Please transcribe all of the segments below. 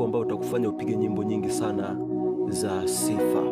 ufunguo ambao utakufanya upige nyimbo nyingi sana za sifa.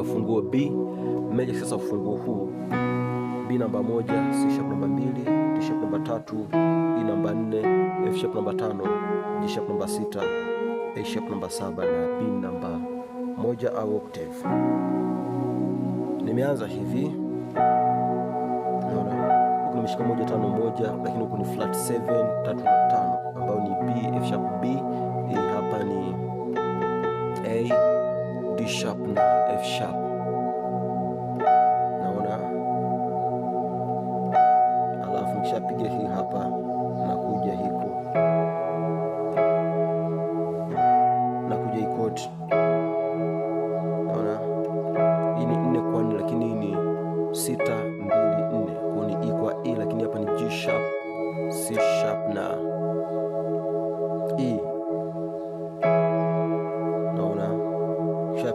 Ufunguo B meja. Sasa ufunguo huu B namba 1, C sharp namba 2, D sharp namba 3, E namba 4, F sharp namba 5, G sharp namba 6, A sharp namba 7 na B namba 1 au octave. Nimeanza hivi, naona huku nimeshika 1 5 1, lakini huku ni flat 7 3 na 5 ambao ni B, F sharp B. Hii hapa ni A, D sharp na F sharp. Naona, alafu nikishapiga hii hapa nakuja hiku, nakuja hii chord. Naona hii ni 4 kwa 4, lakini hii ni 6 2 4, kwa ni E kwa E, lakini hapa ni G sharp, C sharp na E.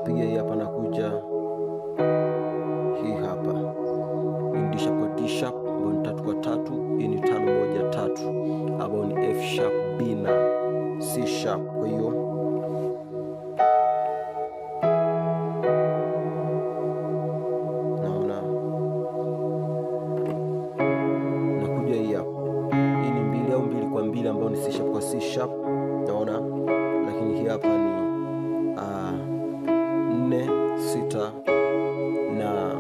Piga hii hapa nakuja hii hapa, hii D sharp kwa D sharp ambayo ni 3 kwa 3, hii ni 5 1 3 ambayo ni F sharp B na C sharp. Kwa hiyo naona nakuja hii hapa, hii ni 2 au 2 kwa 2 ambayo ni C sharp kwa C sharp, naona, lakini hii hapa ni 4 6 na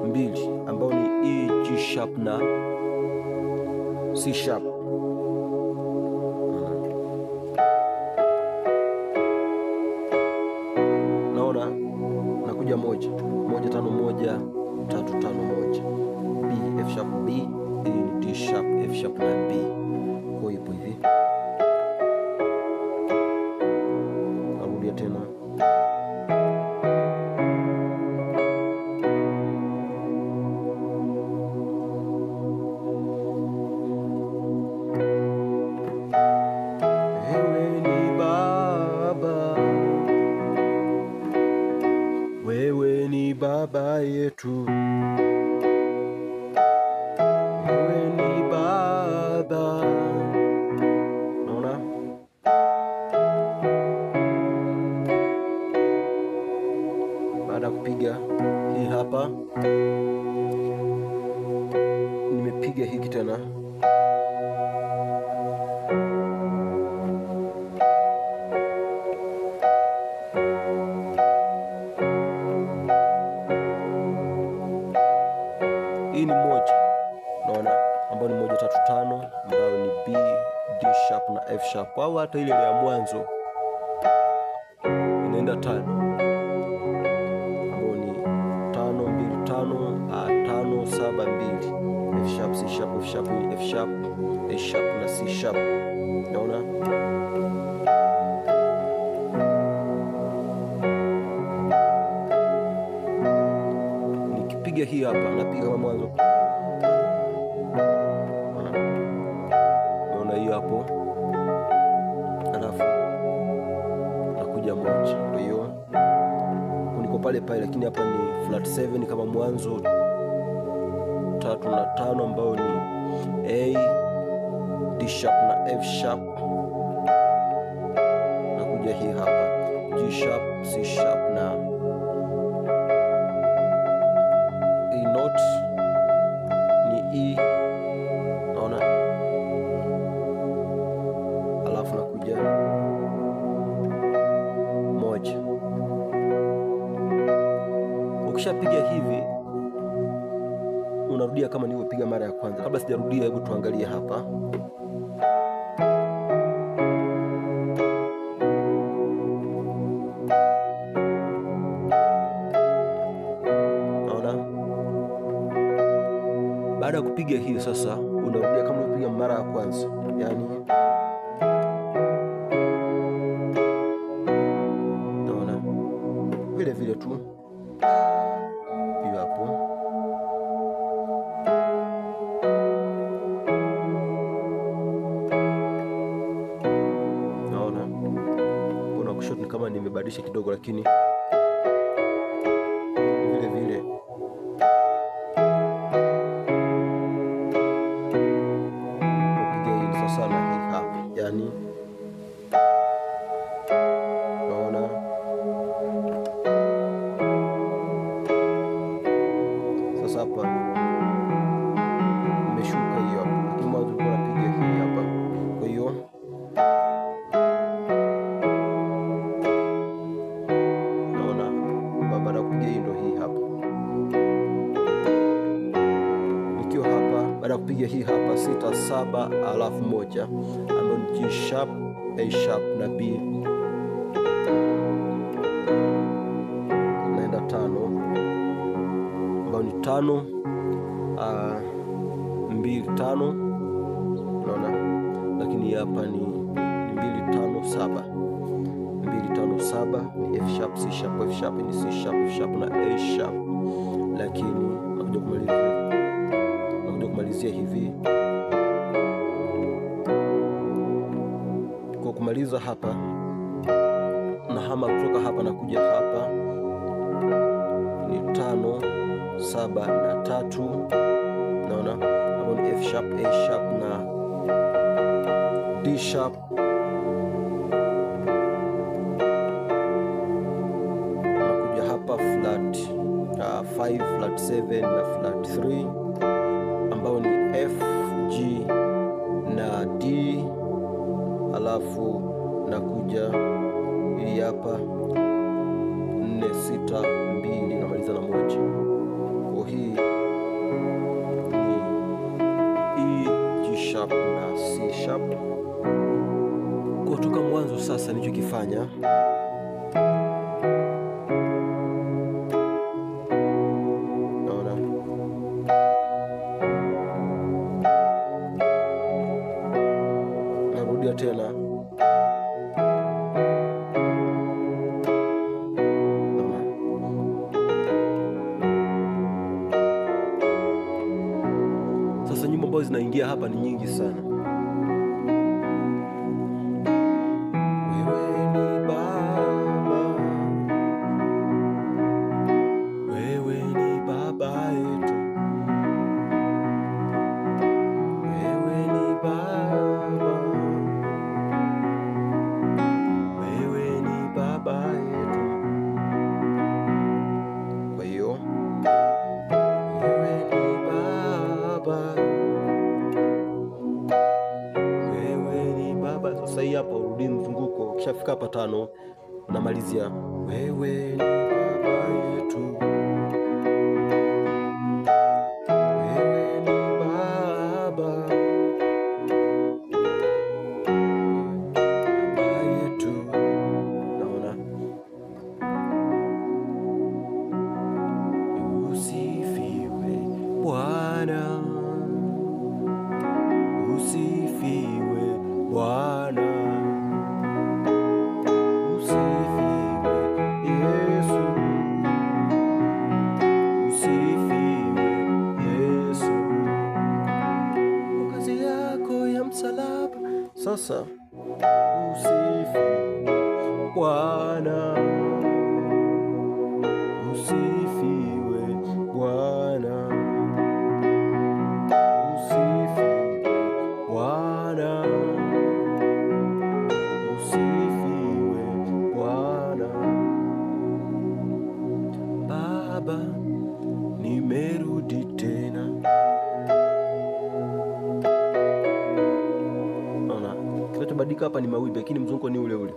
2 ambao ni E, G sharp na C sharp. Naona nakuja 1 1 5 1 3 5 1, B F sharp B, E ni D sharp F sharp na B. Kwa hiyo hivi narudia tena. Wewe ni Baba yetu, wewe ni Baba. Naona baada ya kupiga hii hapa, nimepiga hiki tena, hii ni 1, naona, ambayo ni 1 3 5 ambayo ni B, D sharp na F sharp, au hata ile ya mwanzo inaenda 5 ambayo ni 5 2 5 5 7 2, F sharp C sharp F sharp ni F sharp A sharp na C sharp. Naona nikipiga hii hapa, napiga kama mwanzo. Naona hiyo hapo, alafu nakuja 1. Kwa hiyo niko pale pale, lakini hapa ni flat 7 kama mwanzo, 3 na 5 ambayo ni A, D sharp na F sharp. Nakuja hii hapa G sharp C sharp na E note ni E. Naona, alafu nakuja 1. Ukishapiga hivi unarudia kama nilivyopiga mara ya kwanza. Kabla sijarudia, hebu tuangalie hapa. Baada ya kupiga hii sasa, unarudia kama unapiga mara ya kwanza, yani naona vile vile tu hiyo hapo. Naona kuna kushoto ni kama nimebadilisha kidogo, lakini vile vile sana hii hapa, yani naona sasa hapa nimeshuka hiyo hapa, lakini mwanzo nilikuwa napiga hii hapa. Kwa hiyo naona baada ya kupiga hii ndo hii hapa, nikiwa hapa baada ya kupiga hii hapa 6 7 alafu 1 ambayo ni G sharp, A sharp na B, naenda 5 ambayo ni 5 2 5, unaona, lakini hapa ni 2 5 7, 2 5 7 ni F sharp, C sharp, F sharp ni C sharp, F sharp na A sharp, lakini nakuja kumalizia hivi. Kwa kumaliza hapa na hama kutoka hapa na kuja hapa ni 5 7 na 3, naona hapo ni F sharp, A sharp na D sharp, nakuja hapa flat 5 flat 7 na flat 3 ambao ni F, G na D, alafu nakuja hii hapa 4 6 2 namaliza na 1. Kwa hii ni E, G sharp na C sharp. Kutoka mwanzo sasa nilichokifanya tena sasa, nyimbo ambazo zinaingia hapa ni nyingi sana. Wewe ni Baba, wewe ni Baba yetu, wewe ni Baba, Baba yetu. Kwa hiyo wewe ni Baba, wewe ni Baba. Sasa hii hapa urudi mzunguko, ukishafika hapa 5 namalizia wewe ni Baba yetu, wewe ni Baba, Baba yetu. Bwana, usifiwe Bwana, usifiwe Yesu, usifiwe Yesu, kwa kazi yako ya msalaba. Sasa usifiwe Bwana, usifiwe Bwana, Baba, nimerudi tena. Naona kinachobadilika hapa ni mawimbi, lakini mzunguko ni ule ule.